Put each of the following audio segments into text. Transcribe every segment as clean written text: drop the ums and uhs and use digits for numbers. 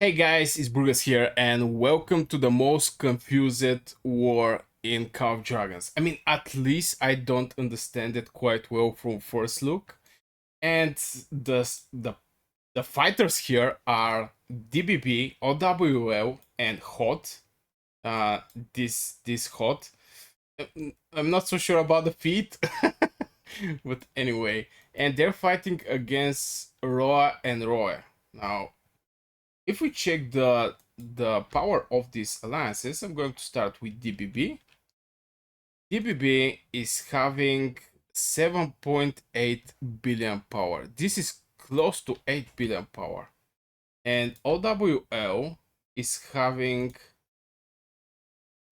Hey guys, it's Burgess here, and welcome to the most confused war in Call of Dragons. I mean, at least I don't understand it quite well from first look. And the fighters here are DBB, OWL, and HOT. This HOT. I'm not so sure about the feat, but anyway, and they're fighting against Roa and Roy. Now, if we check the power of these alliances, I'm going to start with DBB. DBB is having 7.8 billion power. This is close to 8 billion power. And OWL is having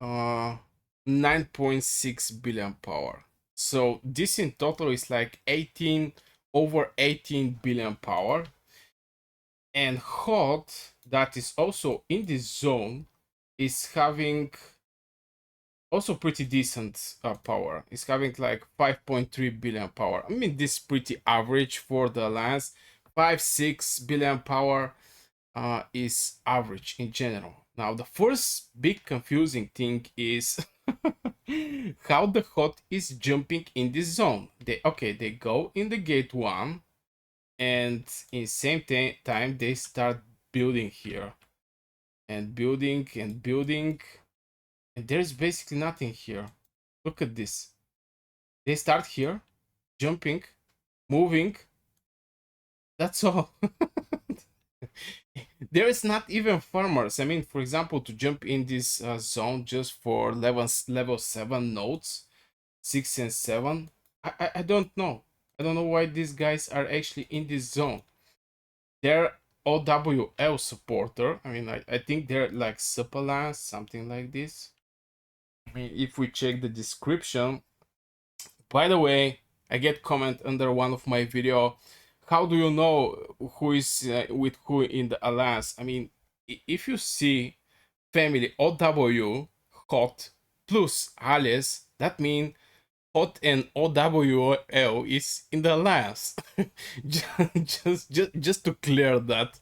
9.6 billion power. So this in total is like 18 over 18 billion power. And Hot, that is also in this zone, is having also pretty decent power. It's having like 5.3 billion power. I mean, this is pretty average for the alliance. 5-6 billion power is average in general. Now, the first big confusing thing is how the Hot is jumping in this zone. They go in the gate 1, and in same time they start building here and building and building, and there's basically nothing here. Look at this. They start here, jumping, moving. That's all. There is not even farmers. I mean, for example, to jump in this zone just for level 7 nodes, 6 and 7. I don't know. I don't know why these guys are actually in this zone. They're OWL supporter. I mean, I think they're like Supalance, something like this. I mean, if we check the description, by the way, I get comment under one of my video. How do you know who is with who in the alliance? I mean, if you see family OW hot plus alias, that means hot and OWL is in the alliance. just to clear that.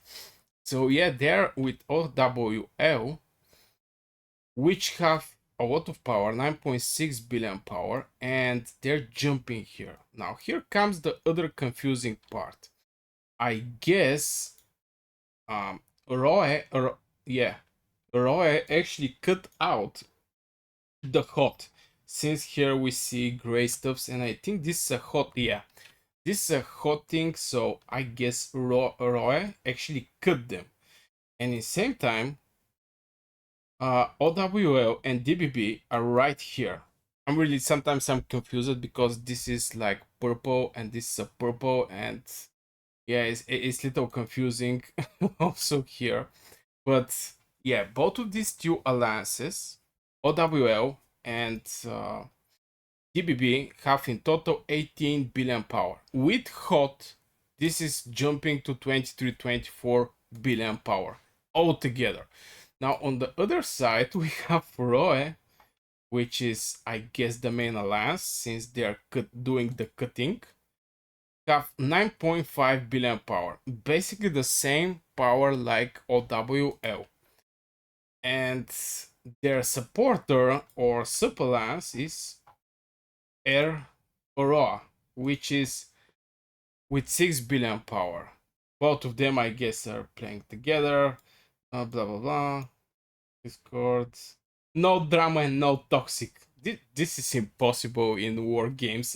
So yeah, they're with OWL, which have a lot of power, 9.6 billion power, and they're jumping here. Now, here comes the other confusing part. I guess Roy, yeah, Roy actually cut out the hot, since here we see gray stuffs, and I think this is a hot, yeah, this is a hot thing, so I guess Roy actually cut them. And in the same time, OWL and DBB are right here. Sometimes I'm confused because this is like purple and this is a purple, and yeah, it's little confusing also here. But yeah, both of these two alliances, OWL and DBB, have in total 18 billion power. With HOT, this is jumping to 23-24 billion power altogether. Now, on the other side, we have Roe, which is, I guess, the main alliance, since they are doing the cutting. Have 9.5 billion power, basically the same power like OWL. And their supporter or sub alliance is Air Aurora, which is with 6 billion power. Both of them, I guess, are playing together. Blah blah blah. Discord. No drama and no toxic. This is impossible in war games.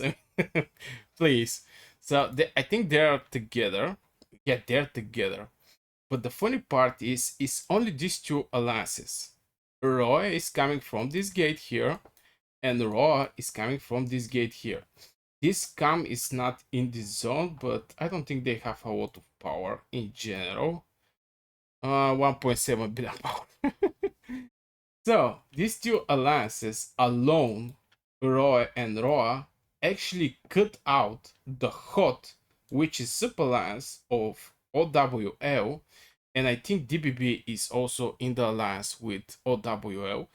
Please. So I think they're together. Yeah, they're together. But the funny part is, it's only these two alliances. Roy is coming from this gate here, and Roy is coming from this gate here. This cam is not in this zone, but I don't think they have a lot of power in general. 1.7 billion power. So these two alliances alone, Roy and Roa, actually cut out the HOT, which is sub alliance of OWL, and I think DBB is also in the alliance with OWL.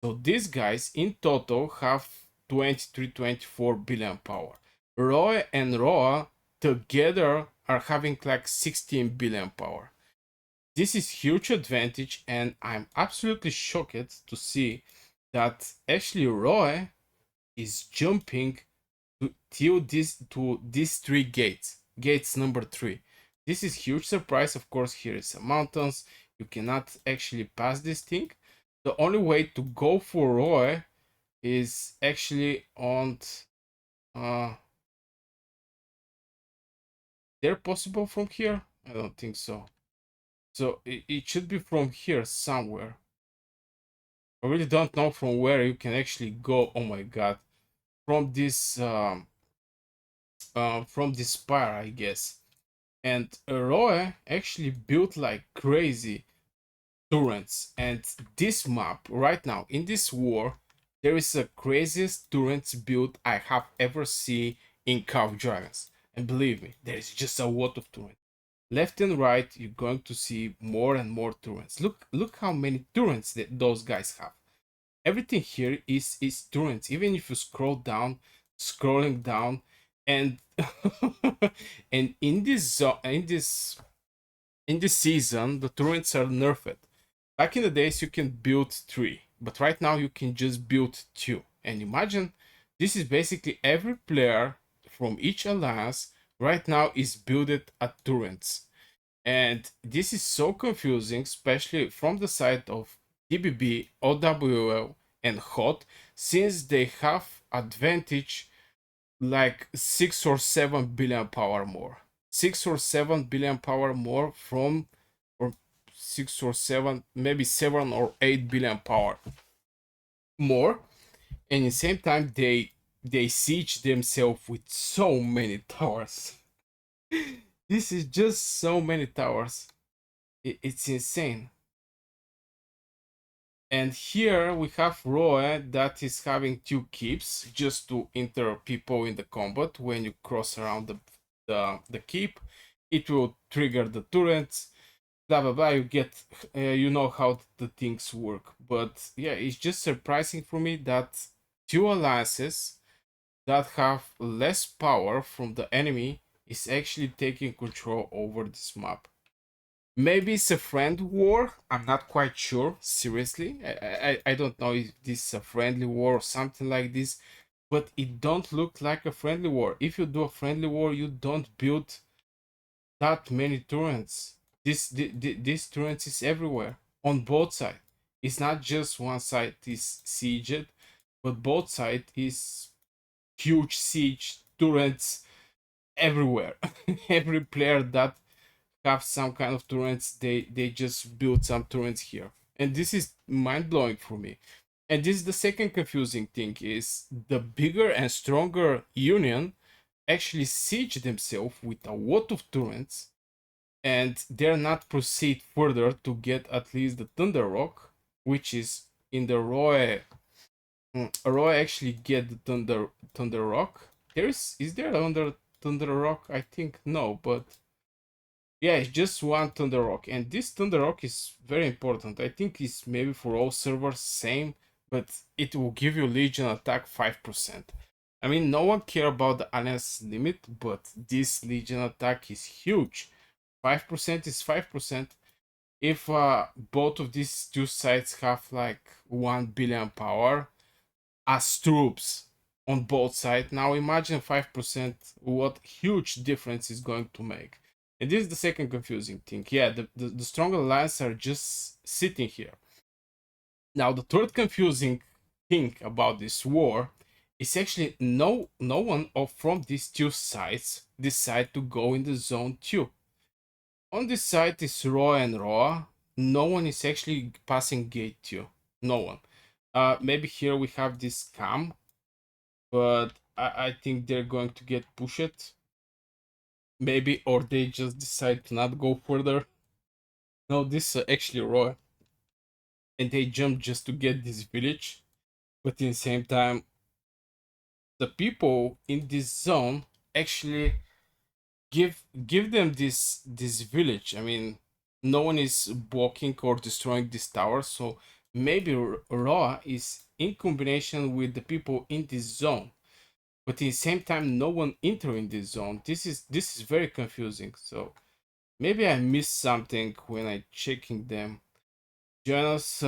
So these guys in total have 23-24 billion power. Roy and Roa together are having like 16 billion power. This is huge advantage, and I'm absolutely shocked to see that actually Roy is jumping to these three gates. Gates number three. This is huge surprise. Of course, here is some mountains. You cannot actually pass this thing. The only way to go for Roy is actually on uh they're possible from here? I don't think so. So it should be from here somewhere. I really don't know from where you can actually go. Oh my god. From this spire, I guess. And Roy actually built like crazy turrets. And this map right now in this war, there is the craziest turrets build I have ever seen in Call of Dragons. And believe me, there is just a lot of turrets. Left and right, you're going to see more and more turrets. Look how many turrets that those guys have. Everything here is turrets. Even if you scroll down, scrolling down, and and in this season, the turrets are nerfed. Back in the days, you can build three, but right now you can just build two. And imagine this is basically every player from each alliance right now is builded at turrets. And this is so confusing, especially from the side of DBB, OWL, and HOT, since they have advantage like 6 or 7 billion power more. 6 or 7 billion power more from, or 6 or 7, maybe 7 or 8 billion power more. And at the same time, they siege themselves with so many towers. This is just so many towers. It's insane. And here we have Roe that is having two keeps just to enter people in the combat. When you cross around the keep, it will trigger the turrets. Blah blah blah. You get, you know how the things work. But yeah, it's just surprising for me that two alliances that have less power from the enemy is actually taking control over this map. Maybe it's a friend war. I'm not quite sure. Seriously, I don't know if this is a friendly war or something like this, but it don't look like a friendly war. If you do a friendly war, you don't build that many turrets. This turrets is everywhere on both sides. It's not just one side is sieged, but both side is huge siege turrets everywhere. Every player that have some kind of torrents, they just build some torrents here, and this is mind-blowing for me. And this is the second confusing thing, is the bigger and stronger union actually siege themselves with a lot of torrents, and dare not proceed further to get at least the Thunder Rock, which is in the Roy. Roy actually get the Thunder Rock. Is there under Thunder Rock? I think no, but yeah, it's just one Thunder Rock, and this Thunder Rock is very important. I think it's maybe for all servers same, but it will give you Legion attack 5%. I mean, no one care about the Alliance limit, but this Legion attack is huge. 5% is 5%. If both of these two sides have like 1 billion power as troops on both sides, now imagine 5%, what huge difference is going to make. And this is the second confusing thing. Yeah, the strong alliance are just sitting here. Now, the third confusing thing about this war is actually no one of from these two sides decide to go in the zone 2. On this side is Raw and Raw. No one is actually passing gate 2. No one. Maybe here we have this cam, but I think they're going to get pushed. Maybe, or they just decide to not go further. No, this is actually Raw, and they jump just to get this village. But in the same time, the people in this zone actually give them this village. I mean, no one is blocking or destroying this tower, so maybe Raw is in combination with the people in this zone. But in the same time, no one entering this zone. This is very confusing. So Maybe I missed something when I checking them. Janus,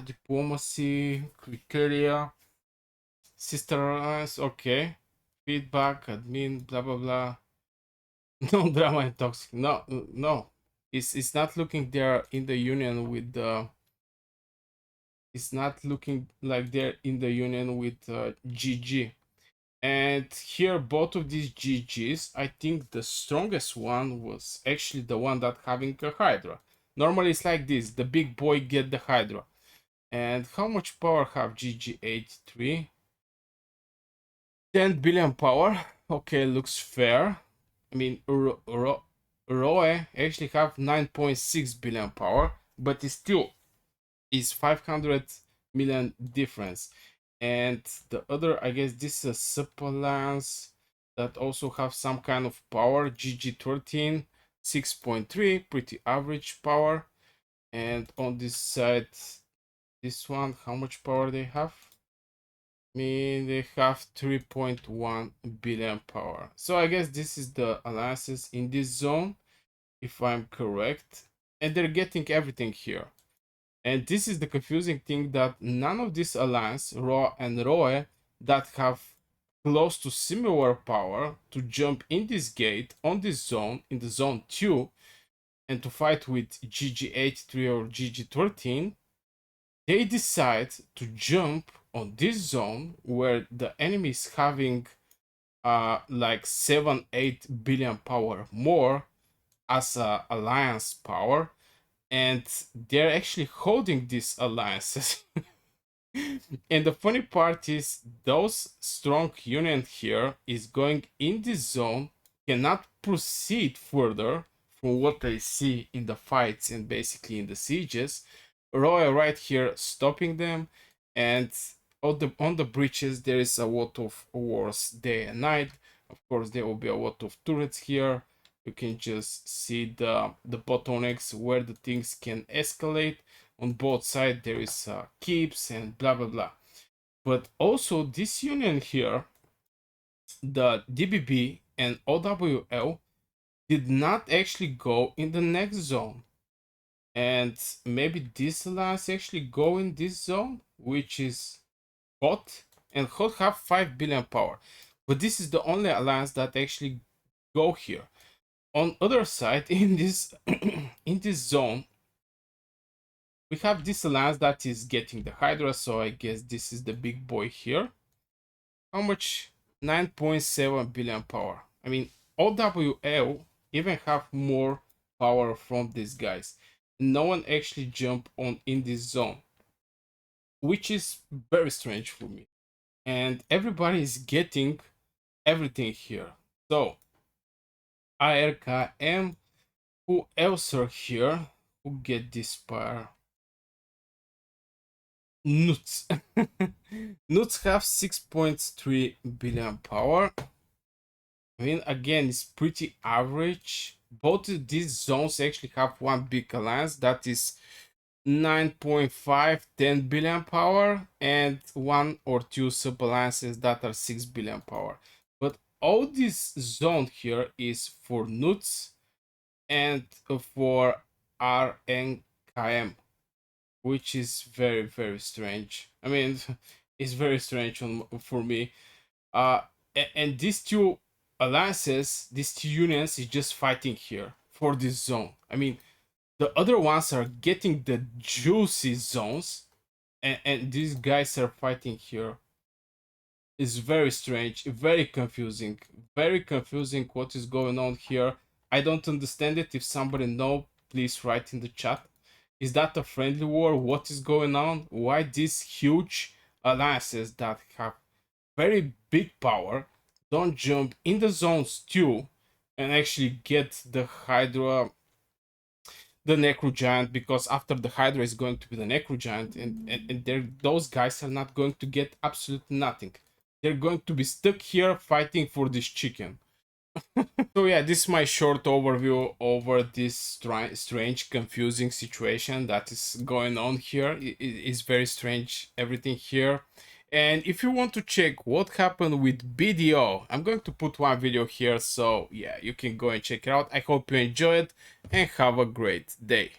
diplomacy, criteria, sister alliance, okay. Feedback, admin, blah blah blah. No drama and toxic. No, no. It's not looking there in the union with the. It's not looking like they're in the union with GG. And here, both of these GGs, I think the strongest one was actually the one that having a Hydra. Normally it's like this, the big boy get the Hydra. And how much power have GG83? 10 billion power. Okay, looks fair. I mean, Roe actually have 9.6 billion power, but it still is 500 million difference. And the other, I guess this is a sub-alliance that also have some kind of power. GG13, 6.3, pretty average power. And on this side, this one, how much power they have? I mean, they have 3.1 billion power. So I guess this is the alliances in this zone, if I'm correct. And they're getting everything here. And this is the confusing thing, that none of this alliance, Raw and Roe, that have close to similar power to jump in this gate on this zone, in the zone 2, and to fight with GG83 or GG13, they decide to jump on this zone where the enemy is having like 7-8 billion power more as a alliance power, and they're actually holding these alliances. And the funny part is, those strong union here is going in this zone, cannot proceed further from what I see in the fights and basically in the sieges. Royal right here stopping them, and on the breaches there is a lot of wars day and night. Of course, there will be a lot of turrets here. You can just see the bottlenecks where the things can escalate. On both sides there is keeps and blah blah blah. But also this union here, the DBB and OWL, did not actually go in the next zone. And maybe this alliance actually go in this zone, which is Hot. And Hot have 5 billion power. But this is the only alliance that actually go here. On other side, in this in this zone, we have this alliance that is getting the Hydra, so I guess this is the big boy here. How much? 9.7 billion power. I mean, OWL even have more power from these guys. No one actually jump on in this zone, which is very strange for me. And everybody is getting everything here. So, ARKM, who else are here? Who get this power? Nuts. Nuts have 6.3 billion power. I mean, again, it's pretty average. Both of these zones actually have one big alliance that is 9.5, 10 billion power, and one or two sub alliances that are 6 billion power. But all this zone here is for Nuts and for RNKM, which is very, very strange. I mean, it's very strange for me. Uh, and these two alliances, these two unions, is just fighting here for this zone. I mean, the other ones are getting the juicy zones, and these guys are fighting here. It's very strange, very confusing what is going on here. I don't understand it. If somebody know, please write in the chat. Is that a friendly war? What is going on? Why these huge alliances that have very big power don't jump in the zones too and actually get the Hydra, the Necro Giant, because after the Hydra is going to be the Necro Giant, and those guys are not going to get absolutely nothing. They're going to be stuck here fighting for this chicken. So yeah, this is my short overview over this strange, confusing situation that is going on here. It's very strange, everything here. And if you want to check what happened with BDO, I'm going to put one video here, so yeah, you can go and check it out. I hope you enjoy it and have a great day.